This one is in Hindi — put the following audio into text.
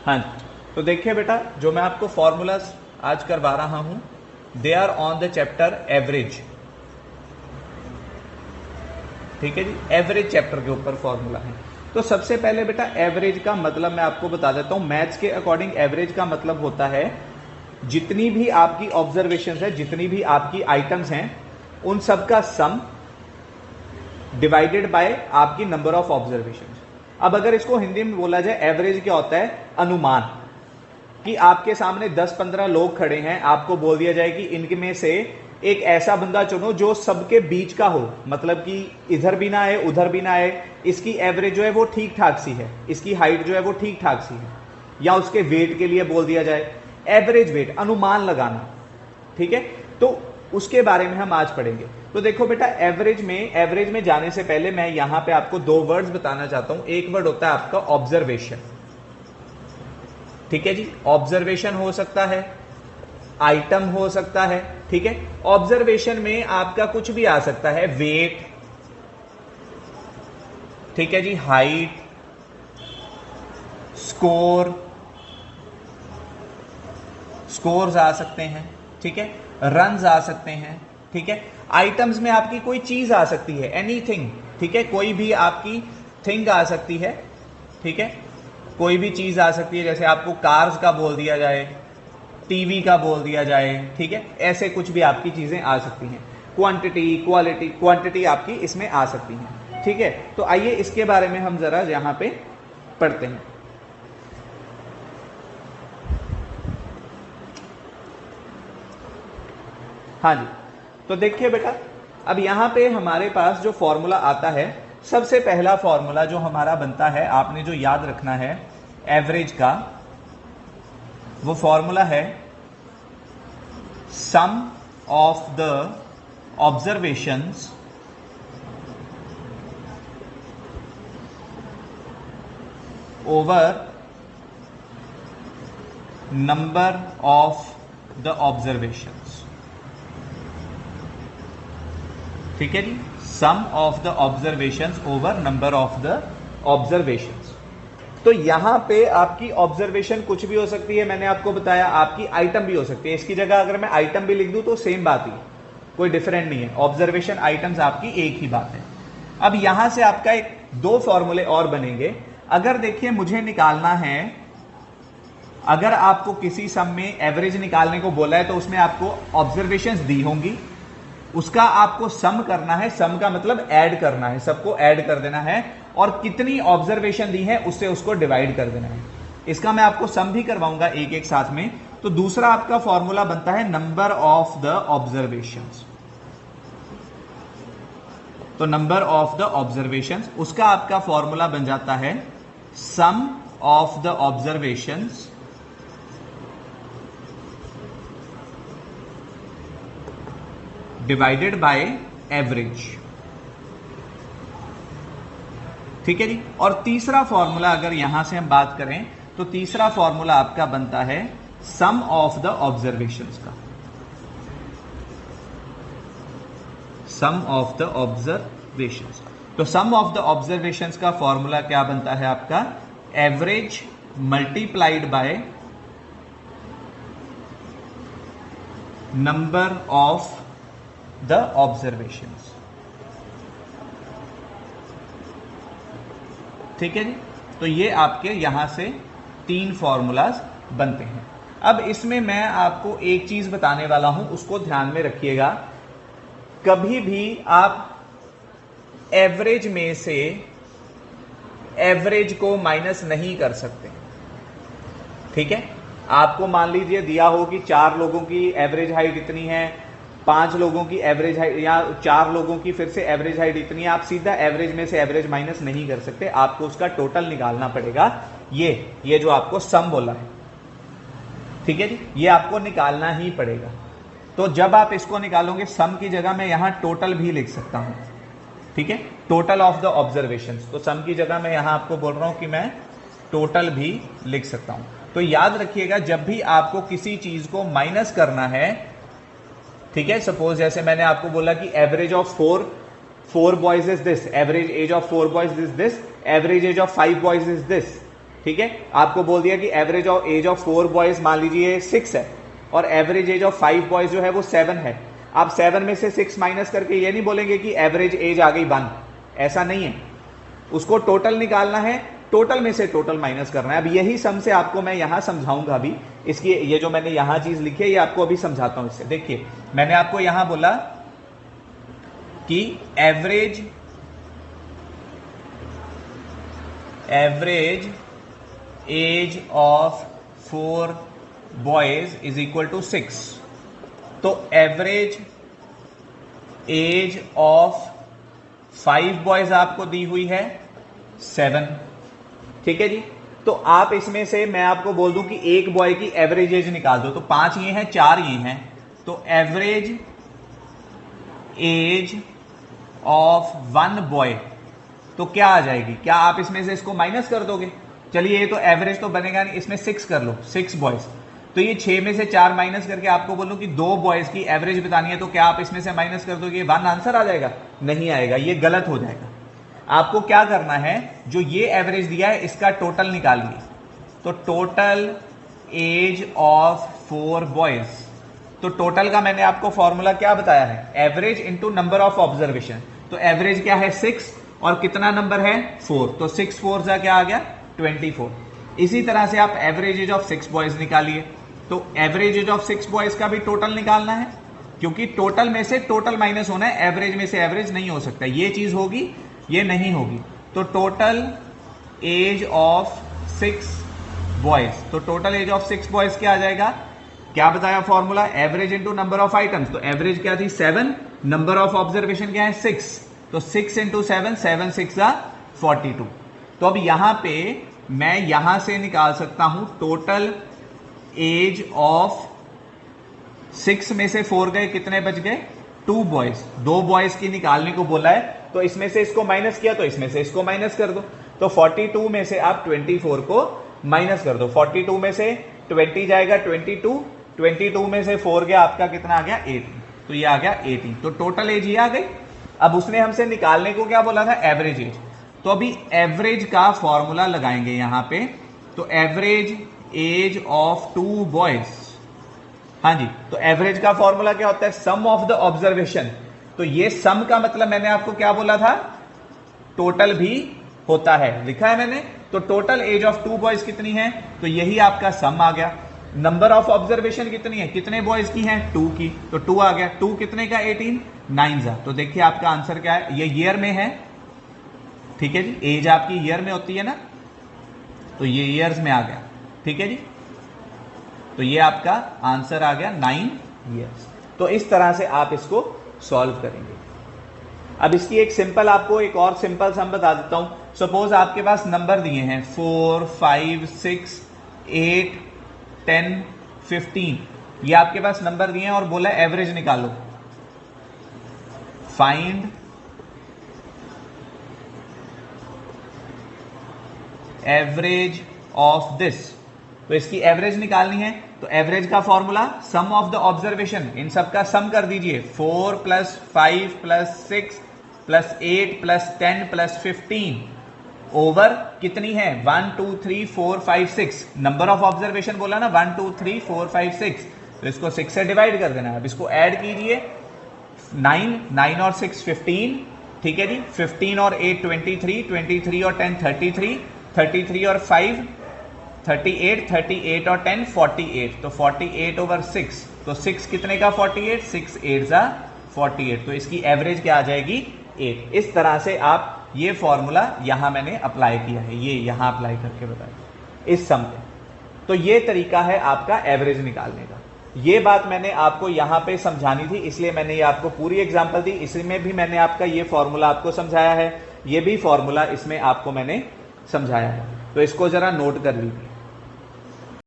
हाँ, तो देखिए बेटा, जो मैं आपको फॉर्मूलाज आज करवा रहा हूं, they are on the chapter average. ठीक है जी, एवरेज चैप्टर के ऊपर फॉर्मूला है। तो सबसे पहले बेटा एवरेज का मतलब मैं आपको बता देता हूं। मैथ्स के अकॉर्डिंग एवरेज का मतलब होता है जितनी भी आपकी ऑब्जर्वेशंस है, जितनी भी आपकी आइटम्स हैं, उन सब का सम डिवाइडेड बाय आपकी नंबर ऑफ ऑब्जर्वेशंस। अब अगर इसको हिंदी में बोला जाए, एवरेज क्या होता है? अनुमान। कि आपके सामने 10-15 लोग खड़े हैं, आपको बोल दिया जाए कि इनमें से एक ऐसा बंदा चुनो जो सबके बीच का हो, मतलब कि इधर भी ना आए उधर भी ना आए, इसकी एवरेज जो है वो ठीक ठाक सी है, इसकी हाइट जो है वो ठीक ठाक सी है, या उसके वेट के लिए बोल दिया जाए एवरेज वेट, अनुमान लगाना। ठीक है, तो उसके बारे में हम आज पढ़ेंगे। तो देखो बेटा, एवरेज में जाने से पहले मैं यहां पे आपको दो वर्ड्स बताना चाहता हूं। एक वर्ड होता है आपका ऑब्जर्वेशन। ठीक है जी, ऑब्जर्वेशन हो सकता है, आइटम हो सकता है। ठीक है, ऑब्जर्वेशन में आपका कुछ भी आ सकता है, वेट, ठीक है जी, हाइट, स्कोर्स आ सकते हैं। ठीक है, रन्स आ सकते हैं। ठीक है, आइटम्स में आपकी कोई चीज आ सकती है, एनीथिंग। ठीक है, कोई भी आपकी थिंग आ सकती है। ठीक है, कोई भी चीज आ सकती है, जैसे आपको कार्स का बोल दिया जाए, टीवी का बोल दिया जाए। ठीक है, ऐसे कुछ भी आपकी चीजें आ सकती हैं। क्वांटिटी, क्वालिटी, क्वांटिटी आपकी इसमें आ सकती हैं। ठीक है, तो आइए इसके बारे में हम जरा यहां पे पढ़ते हैं। हाँ जी, तो देखिए बेटा, अब यहां पे हमारे पास जो फॉर्मूला आता है, सबसे पहला फॉर्मूला जो हमारा बनता है, आपने जो याद रखना है एवरेज का, वो फॉर्मूला है sum of the observations over number of the observations. ठीक है जी, sum of the observations over number of the observations. तो यहां पे आपकी ऑब्जर्वेशन कुछ भी हो सकती है, मैंने आपको बताया, आपकी आइटम भी हो सकती है। इसकी जगह अगर मैं आइटम भी लिख दूं तो सेम बात ही, कोई डिफरेंट नहीं है। ऑब्जर्वेशन, आइटम्स आपकी एक ही बात है। अब यहां से आपका एक दो फॉर्मूले और बनेंगे। अगर देखिए मुझे निकालना है, अगर आपको किसी सम में एवरेज निकालने को बोला है तो उसमें आपको ऑब्जर्वेशंस दी होंगी, उसका आपको सम करना है। सम का मतलब ऐड करना है, सबको ऐड कर देना है, और कितनी ऑब्जर्वेशन दी है उससे उसको डिवाइड कर देना है। इसका मैं आपको सम भी करवाऊंगा एक एक साथ में। तो दूसरा आपका फॉर्मूला बनता है नंबर ऑफ द ऑब्जर्वेशंस। तो नंबर ऑफ द ऑब्जर्वेशंस, उसका आपका फॉर्मूला बन जाता है sum of the observations divided by average. ठीक है जी, और तीसरा फॉर्मूला अगर यहां से हम बात करें तो तीसरा फॉर्मूला आपका बनता है सम ऑफ द ऑब्जर्वेशंस का। सम ऑफ द ऑब्जर्वेशंस, तो सम ऑफ द ऑब्जर्वेशंस का फॉर्मूला क्या बनता है आपका? Average multiplied by number of the observations. ठीक है जी, तो ये आपके यहां से तीन फॉर्मूलाज बनते हैं। अब इसमें मैं आपको एक चीज बताने वाला हूं, उसको ध्यान में रखिएगा। कभी भी आप एवरेज में से एवरेज को माइनस नहीं कर सकते। ठीक है, आपको मान लीजिए दिया हो कि 4 लोगों की एवरेज हाइट इतनी है, 5 लोगों की एवरेज हाइट, या 4 लोगों की फिर से एवरेज हाइट इतनी है, आप सीधा एवरेज में से एवरेज माइनस नहीं कर सकते, आपको उसका टोटल निकालना पड़ेगा। ये जो आपको सम बोला है, ठीक है जी, ये आपको निकालना ही पड़ेगा। तो जब आप इसको निकालोगे, सम की जगह मैं यहां टोटल भी लिख सकता हूं। ठीक है, टोटल ऑफ द ऑब्जर्वेशंस, तो सम की जगह मैं यहां आपको बोल रहा हूं कि मैं टोटल भी लिख सकता हूं। तो याद रखिएगा, जब भी आपको किसी चीज को माइनस करना है, ठीक है, सपोज जैसे मैंने आपको बोला कि average of four boys is this, average age of 4 boys is this, average age of 5 boys is this, ठीक है, आपको बोल दिया कि average of age of 4 boys मान लीजिए 6 है और एवरेज एज ऑफ 5 बॉयज जो है वो 7 है। आप 7 में से 6 माइनस करके ये नहीं बोलेंगे कि एवरेज एज आ गई 1, ऐसा नहीं है। उसको टोटल निकालना है, टोटल में से टोटल माइनस करना है। अब यही सम से आपको मैं यहां समझाऊंगा अभी। इसकी ये जो मैंने यहां चीज लिखी है ये आपको अभी समझाता हूं। इससे देखिए, मैंने आपको यहां बोला कि average age of 4 boys is equal to 6। तो एवरेज एज ऑफ 5 बॉयज आपको दी हुई है 7, ठीक है जी। तो आप इसमें से मैं आपको बोल दूं कि एक बॉय की एवरेज एज निकाल दो, तो 5 ये हैं 4 ये हैं, तो एवरेज एज ऑफ 1 बॉय तो क्या आ जाएगी? क्या आप इसमें से इसको माइनस कर दोगे? चलिए, ये तो एवरेज तो बनेगा नहीं, इसमें 6 कर लो, 6 बॉयज। तो ये 6 में से 4 माइनस करके आपको बोलूं कि 2 बॉयज की एवरेज बतानी है, तो क्या आप इसमें से माइनस कर दोगे? 1 आंसर आ जाएगा? नहीं आएगा, ये गलत हो जाएगा। आपको क्या करना है, जो ये एवरेज दिया है इसका टोटल निकालिए। तो टोटल एज ऑफ 4 बॉयज, तो टोटल का मैंने आपको फॉर्मूला क्या बताया है? Average into number of observation. तो एवरेज क्या है? 6 और कितना नंबर है? 4। तो 6 4 जा क्या आ गया? 24। इसी तरह से आप एवरेज एज ऑफ 6 बॉयज निकालिए। तो एवरेज एज ऑफ 6 बॉयज का भी टोटल निकालना है, क्योंकि टोटल में से टोटल माइनस होना है, एवरेज में से एवरेज नहीं हो सकता। ये चीज होगी, ये नहीं होगी। तो टोटल एज ऑफ 6 बॉयज, तो टोटल एज ऑफ 6 बॉयज क्या आ जाएगा? क्या बताया formula? Average into number of items. तो एवरेज क्या थी? 7, नंबर ऑफ ऑब्जर्वेशन क्या है? 6। तो 6 इंटू 7, 7 6 42। तो अब यहां पे मैं यहां से निकाल सकता हूं टोटल एज ऑफ 6 में से 4 गए, कितने बच गए? 2 बॉयज। 2 बॉयज की निकालने को बोला है, तो इसमें से इसको माइनस किया, तो इसमें से इसको माइनस कर दो। तो 42 में से आप 24 को माइनस कर दो। 42 में से 20 जाएगा 22, 22 में से 4 गया, आपका कितना आ गया? 18। तो ये आ गया 18। तो टोटल एज ये आ गई। अब उसने हमसे निकालने को क्या बोला था? Average age. तो अभी एवरेज का फॉर्मूला लगाएंगे यहां पे। तो एवरेज एज ऑफ 2 बॉयज, हाँ जी। तो एवरेज का फॉर्मूला क्या होता है? Sum of the observation. तो ये सम का मतलब मैंने आपको क्या बोला था? टोटल भी होता है, लिखा है मैंने। तो टोटल एज ऑफ 2 बॉयज कितनी है? तो यही आपका सम आ गया। नंबर ऑफ ऑब्जर्वेशन कितनी है? कितने बॉयज की है? 2 की। तो 2 आ गया। 2 कितने का? 18, 9 जा। तो देखिए आपका आंसर क्या है? ये ईयर में है, ठीक है जी। एज आपकी ईयर में होती है ना, तो ये ईयर्स में आ गया, ठीक है जी। तो ये आपका आंसर आ गया 9 ईयर्स। तो इस तरह से आप इसको सॉल्व करेंगे। अब इसकी एक सिंपल, आपको एक और सिंपल सम बता देता हूं। सपोज आपके पास नंबर दिए हैं 4, 5, 6, 8, 10, 15। ये आपके पास नंबर दिए हैं और बोला एवरेज निकालो। Find average of this. तो इसकी एवरेज निकालनी है। तो एवरेज का formula sum of the observation, इन सब का सम कर दीजिए। 4 + 5 + 6 + 8 + 10 + 15 ओवर कितनी है? 1 2 3 4 5 6। नंबर ऑफ ऑब्जर्वेशन बोला ना, 1 2 3 4 5 6। तो इसको 6 से डिवाइड कर देना है। अब इसको ऐड कीजिए। 9 और 6 15, ठीक है जी। 15 और 8 23, 23 और 10 33, 33 और 5 38, 38 और 10 48। तो 48 ओवर 6। तो 6 कितने का? 48, 6 8 48। तो इसकी एवरेज क्या आ जाएगी? 8। इस तरह से आप ये फॉर्मूला यहां मैंने अप्लाई किया है, ये यहां अप्लाई करके बताया इस सम पे। तो ये तरीका है आपका एवरेज निकालने का। ये बात मैंने आपको यहां पे समझानी थी, इसलिए मैंने ये आपको पूरी एग्जांपल दी। इसमें भी मैंने आपका ये फॉर्मूला आपको समझाया है, ये भी फॉर्मूला इसमें आपको मैंने समझाया है। तो इसको जरा नोट कर लीजिए।